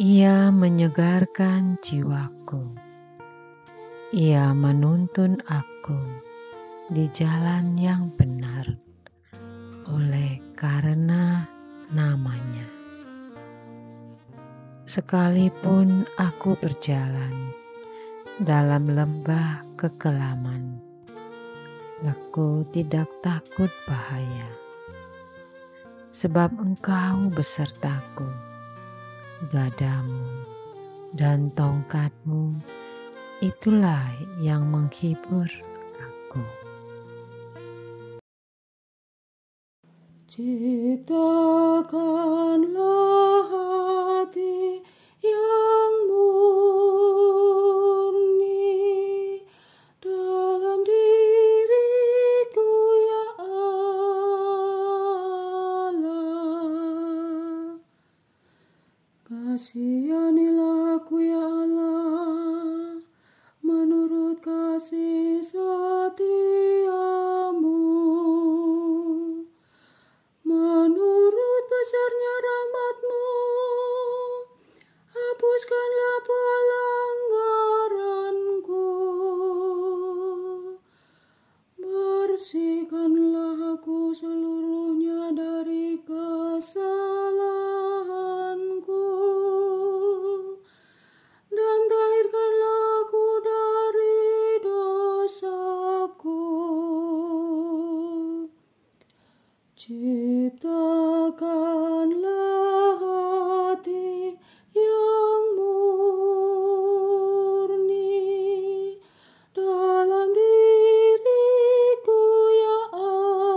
Ia menyegarkan jiwaku. Ia menuntun aku di jalan yang benar oleh karena nama-Nya. Sekalipun aku berjalan dalam lembah kekelaman, aku tidak takut bahaya, sebab Engkau besertaku. Gadamu dan tongkatmu itulah yang menghibur aku. Ciptakanlah hati yang murni dalam diriku, ya Allah. Kasihanilah aku, ya Allah, menurut kasih setiamu. Menurut besarnya rahmat-Mu, hapuskanlah pelanggaranku. Bersihkanlah aku seluruhnya dari kesalahanku, dan tahirkanlah aku dari dosaku. Ciptakanlah hati yang murni dalam diriku, ya Allah.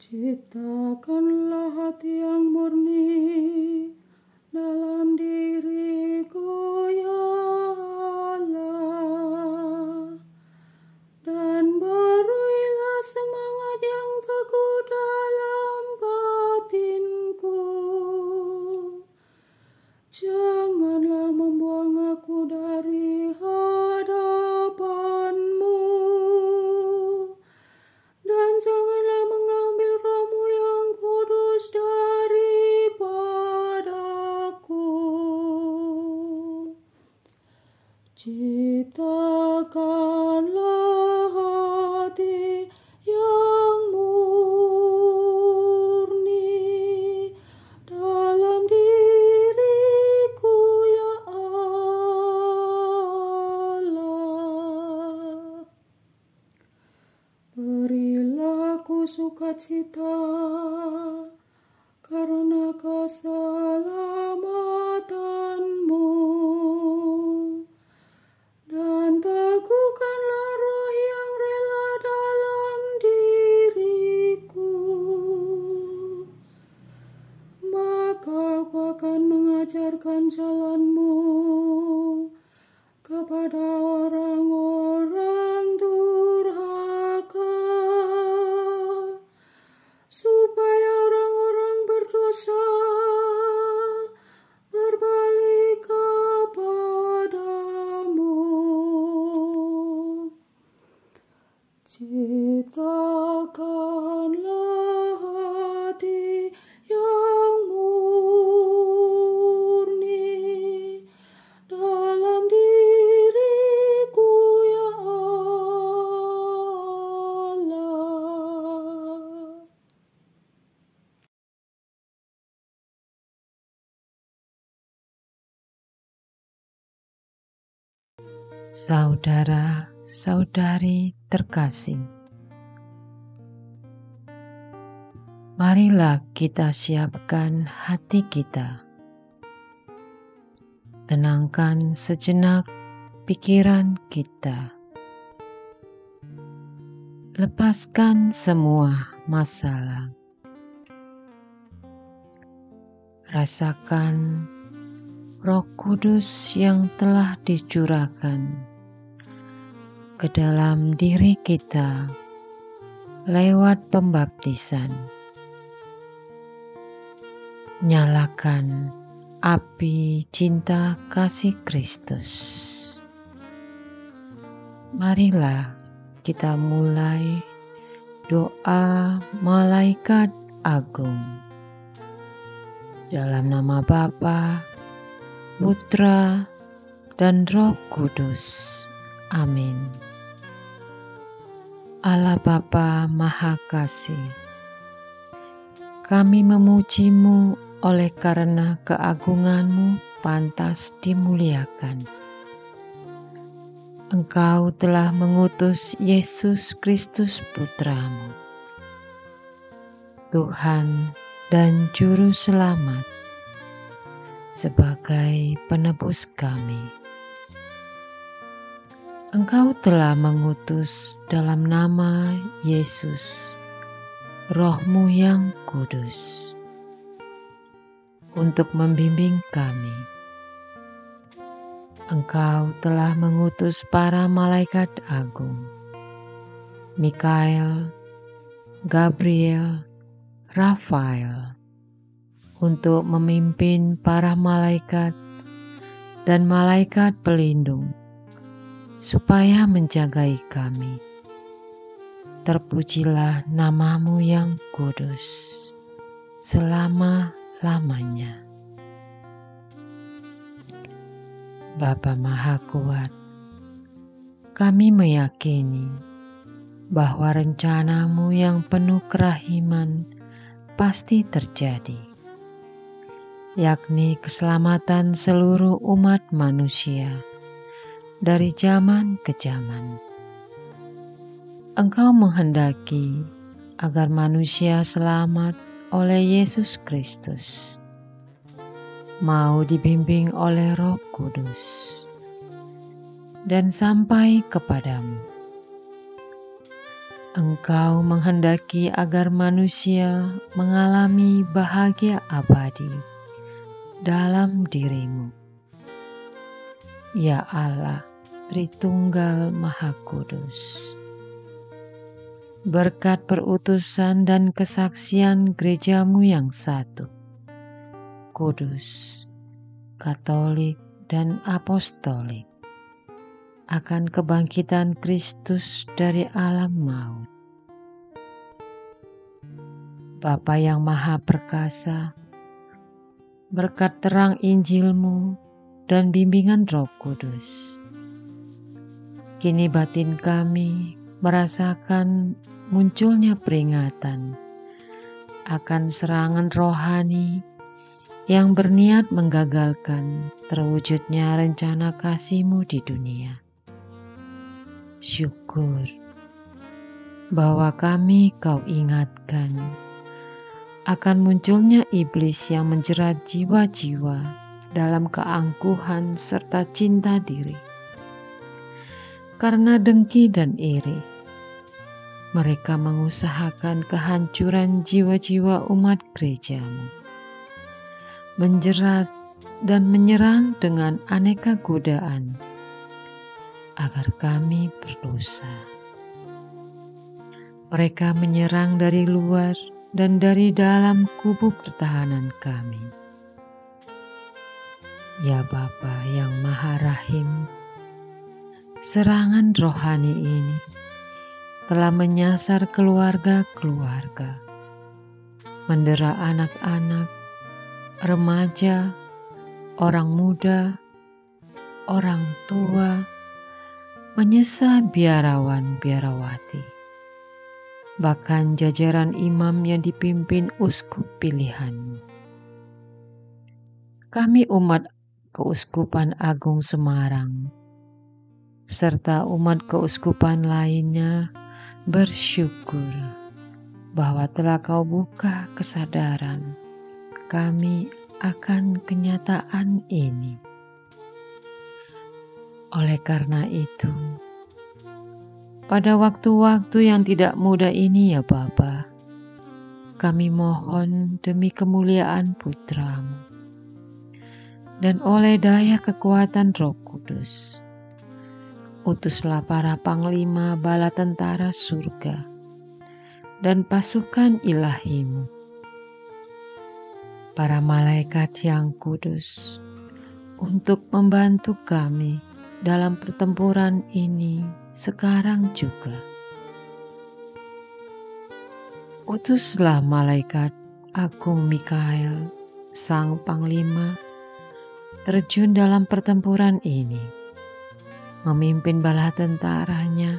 Ciptakanlah hati yang murni dalam diriku, ya Allah, dan berilah semangat yang teguh dalam batinku. Janganlah membuang aku dari hadapan-Mu, dan janganlah mengambil Roh-Mu yang kudus daripadaku. Ciptakanlah hati yang murni dalam diriku, ya Allah. Berilah aku sukacita karena keselamatan-Mu, dan teguhkanlah roh yang rela dalam diriku. Maka aku akan mengajarkan jalan-Mu kepada orang-orang durhaka, supaya orang-orang berdosa berbalik kepadamu. Ciptakanlah hati yang murni dalam diriku, ya Allah. Saudara-saudari terkasih, marilah kita siapkan hati kita. Tenangkan sejenak pikiran kita. Lepaskan semua masalah. Rasakan Roh Kudus yang telah dicurahkan ke dalam diri kita lewat pembaptisan. Nyalakan api cinta kasih Kristus. Marilah kita mulai Doa Malaikat Agung. Dalam nama Bapa, Putra, dan Roh Kudus. Amin. Allah Bapa Maha Kasih, kami memuji-Mu oleh karena keagungan-Mu pantas dimuliakan. Engkau telah mengutus Yesus Kristus Putra-Mu, Tuhan dan Juru Selamat, sebagai penebus kami. Engkau telah mengutus dalam nama Yesus, Roh-Mu yang kudus, untuk membimbing kami. Engkau telah mengutus para malaikat agung, Mikael, Gabriel, Rafael, untuk memimpin para malaikat dan malaikat pelindung, supaya menjagai kami. Terpujilah nama-Mu yang kudus, selama-lamanya. Bapa Maha Kuat, kami meyakini bahwa rencana-Mu yang penuh kerahiman pasti terjadi, yakni keselamatan seluruh umat manusia dari zaman ke zaman. Engkau menghendaki agar manusia selamat oleh Yesus Kristus, mau dibimbing oleh Roh Kudus, dan sampai kepadamu. Engkau menghendaki agar manusia mengalami bahagia abadi dalam diri-Mu. Ya Allah, Tritunggal Maha Kudus, berkat perutusan dan kesaksian gereja-Mu yang satu, kudus, Katolik, dan Apostolik, akan kebangkitan Kristus dari alam maut. Bapa yang Maha Perkasa, berkat terang Injil-Mu dan bimbingan Roh Kudus, kini batin kami merasakan munculnya peringatan akan serangan rohani yang berniat menggagalkan terwujudnya rencana kasih-Mu di dunia. Syukur bahwa kami Kau ingatkan akan munculnya iblis yang menjerat jiwa-jiwa dalam keangkuhan serta cinta diri. Karena dengki dan iri, mereka mengusahakan kehancuran jiwa-jiwa umat gereja-Mu, menjerat dan menyerang dengan aneka godaan agar kami berdosa. Mereka menyerang dari luar dan dari dalam kubu pertahanan kami. Ya Bapa yang Maha Rahim, serangan rohani ini telah menyasar keluarga-keluarga, mendera anak-anak, remaja, orang muda, orang tua, menyesa biarawan-biarawati, bahkan jajaran imam yang dipimpin uskup pilihan. Kami umat Keuskupan Agung Semarang, serta umat keuskupan lainnya bersyukur bahwa telah Kau buka kesadaran kami akan kenyataan ini. Oleh karena itu, pada waktu-waktu yang tidak mudah ini ya Bapa, kami mohon demi kemuliaan Putra-Mu, dan oleh daya kekuatan Roh Kudus, utuslah para panglima bala tentara surga dan pasukan ilahi-Mu, para malaikat yang kudus, untuk membantu kami dalam pertempuran ini sekarang juga. Utuslah malaikat agung Mikael, sang panglima, terjun dalam pertempuran ini, memimpin bala tentaranya,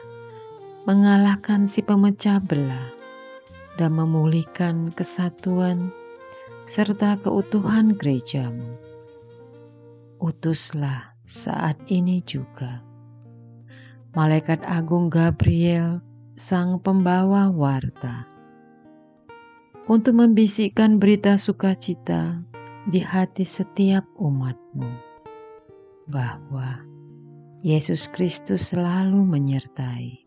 mengalahkan si pemecah belah, dan memulihkan kesatuan serta keutuhan gerejamu. Utuslah saat ini juga malaikat agung Gabriel, sang pembawa warta, untuk membisikkan berita sukacita di hati setiap umatmu, bahwa Yesus Kristus selalu menyertai,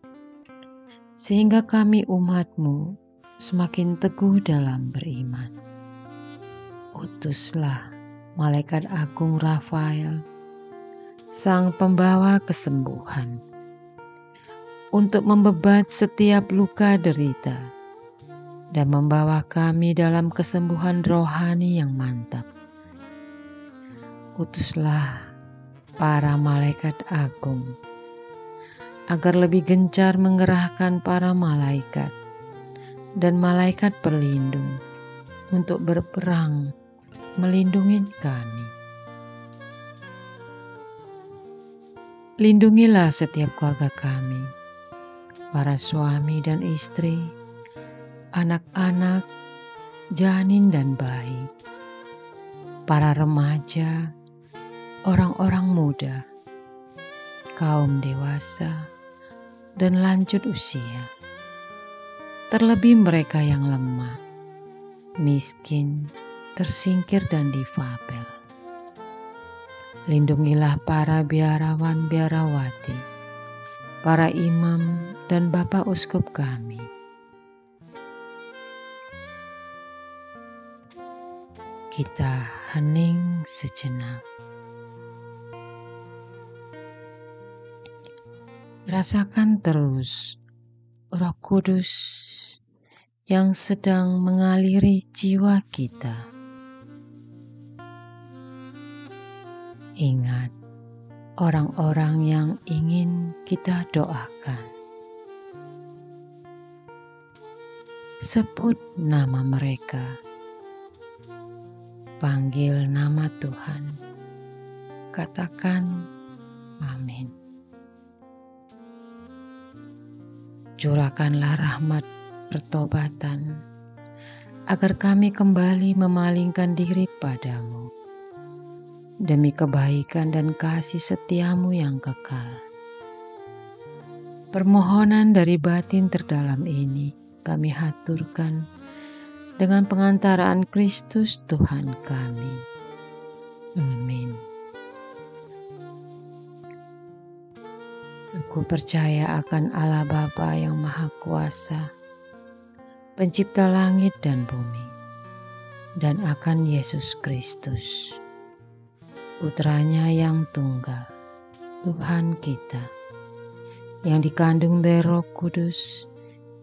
sehingga kami umatmu semakin teguh dalam beriman. Utuslah malaikat agung Rafael, sang pembawa kesembuhan, untuk membebat setiap luka derita dan membawa kami dalam kesembuhan rohani yang mantap. Utuslah para malaikat agung agar lebih gencar mengerahkan para malaikat dan malaikat perlindung untuk berperang melindungi kami. Lindungilah setiap keluarga kami, para suami dan istri, anak-anak, janin dan bayi, para remaja, orang-orang muda, kaum dewasa, dan lanjut usia, terlebih mereka yang lemah, miskin, tersingkir dan difabel. Lindungilah para biarawan-biarawati, para imam dan bapak uskup kami. Kita hening sejenak. Rasakan terus Roh Kudus yang sedang mengaliri jiwa kita. Ingat orang-orang yang ingin kita doakan. Sebut nama mereka. Panggil nama Tuhan. Katakan amin. Curahkanlah rahmat pertobatan agar kami kembali memalingkan diri padamu demi kebaikan dan kasih setiamu yang kekal. Permohonan dari batin terdalam ini kami haturkan dengan pengantaraan Kristus Tuhan kami. Amin. Aku percaya akan Allah Bapa yang Maha Kuasa, Pencipta langit dan bumi, dan akan Yesus Kristus, Putranya yang tunggal, Tuhan kita, yang dikandung dari Roh Kudus,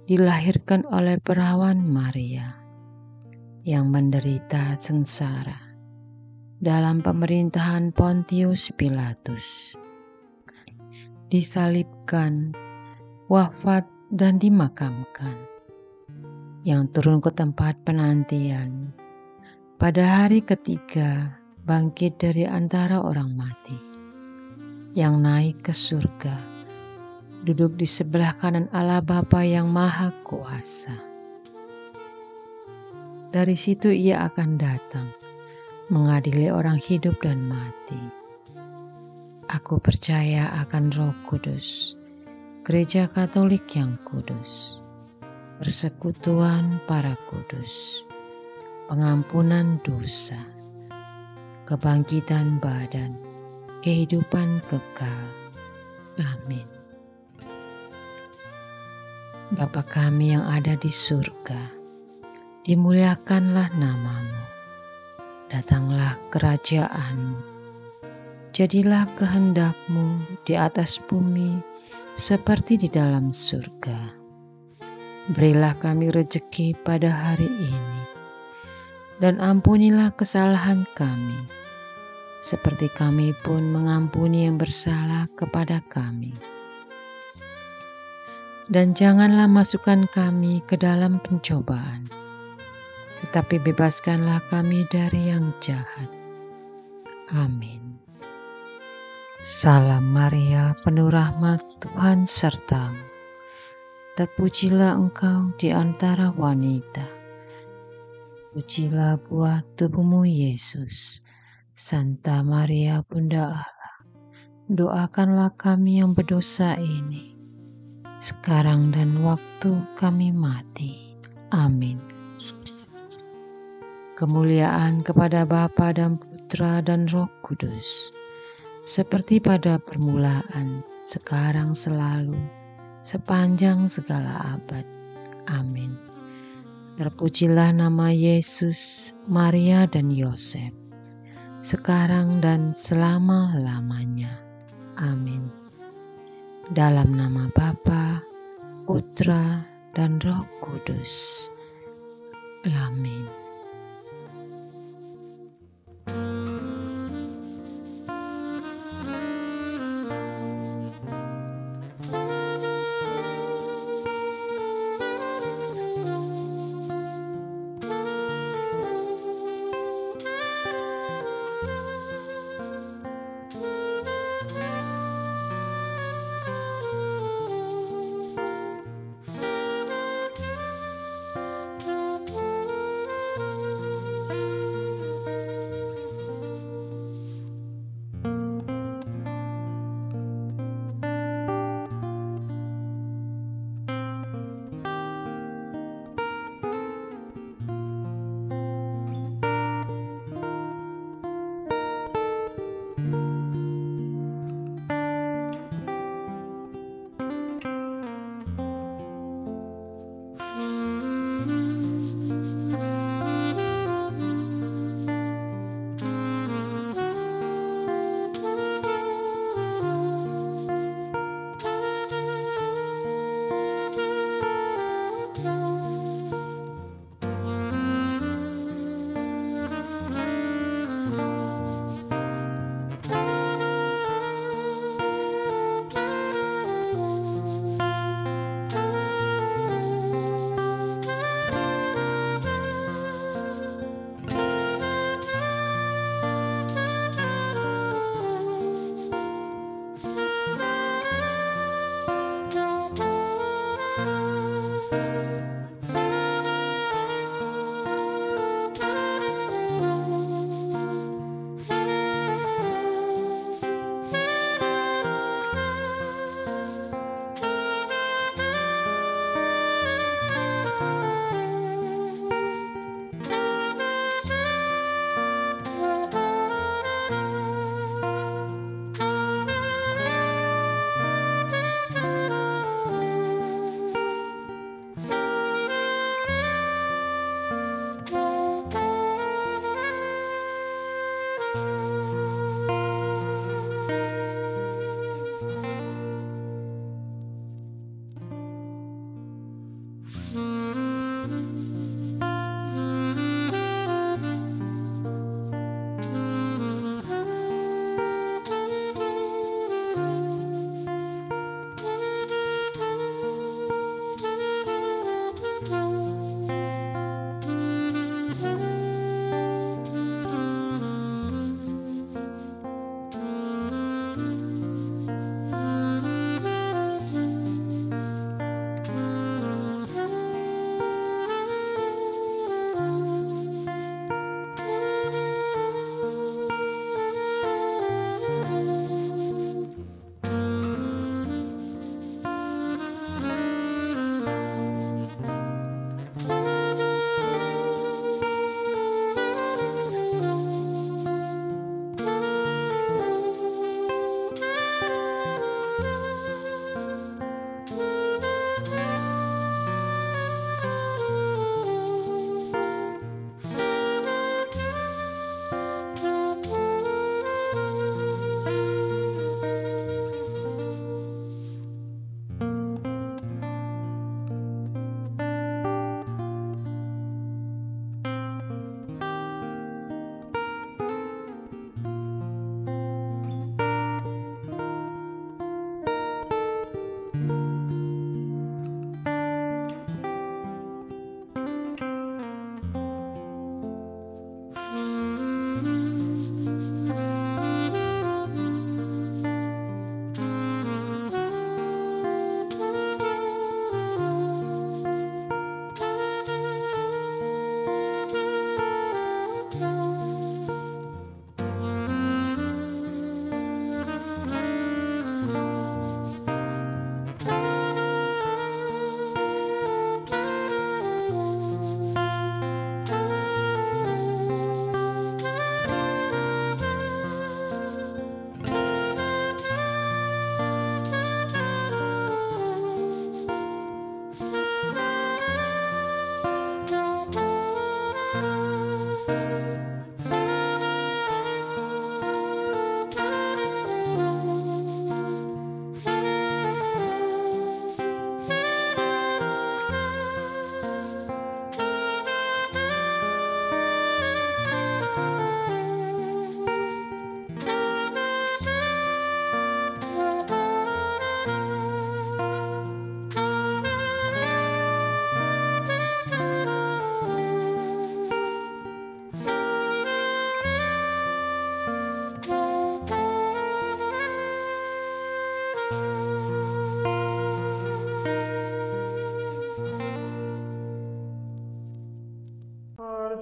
dilahirkan oleh perawan Maria, yang menderita sengsara dalam pemerintahan Pontius Pilatus, disalibkan, wafat dan dimakamkan, yang turun ke tempat penantian, pada hari ketiga bangkit dari antara orang mati, yang naik ke surga, duduk di sebelah kanan Allah Bapa yang Maha Kuasa. Dari situ ia akan datang, mengadili orang hidup dan mati. Aku percaya akan Roh Kudus, Gereja Katolik yang kudus, persekutuan para kudus, pengampunan dosa, kebangkitan badan, kehidupan kekal. Amin. Bapa kami yang ada di surga, dimuliakanlah namamu, datanglah kerajaan-Mu. Jadilah kehendak-Mu di atas bumi seperti di dalam surga. Berilah kami rejeki pada hari ini, dan ampunilah kesalahan kami, seperti kami pun mengampuni yang bersalah kepada kami. dan janganlah masukkan kami ke dalam pencobaan, tetapi bebaskanlah kami dari yang jahat. Amin. Salam Maria, penuh rahmat, Tuhan sertamu. Terpujilah engkau di antara wanita. Pujilah buah tubuhmu Yesus. Santa Maria Bunda Allah, doakanlah kami yang berdosa ini, sekarang dan waktu kami mati. Amin. Kemuliaan kepada Bapa dan Putra dan Roh Kudus, seperti pada permulaan, sekarang selalu, sepanjang segala abad. Amin. Terpujilah nama Yesus, Maria dan Yosef, sekarang dan selama-lamanya. Amin. Dalam nama Bapa, Putra, dan Roh Kudus. Amin.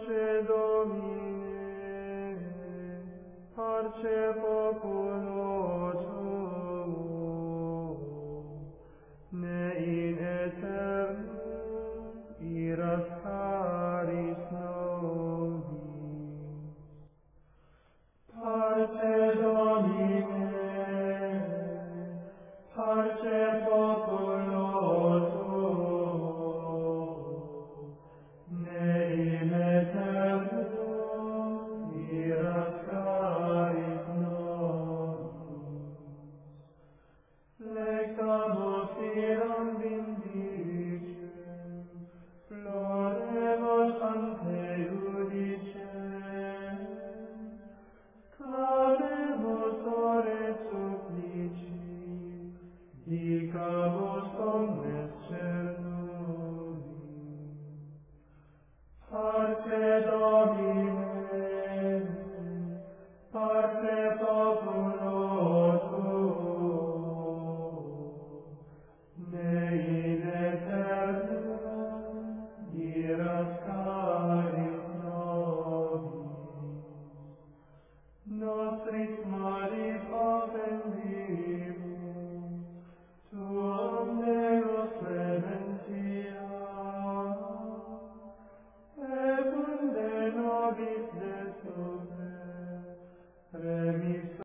pace Domine, parce populo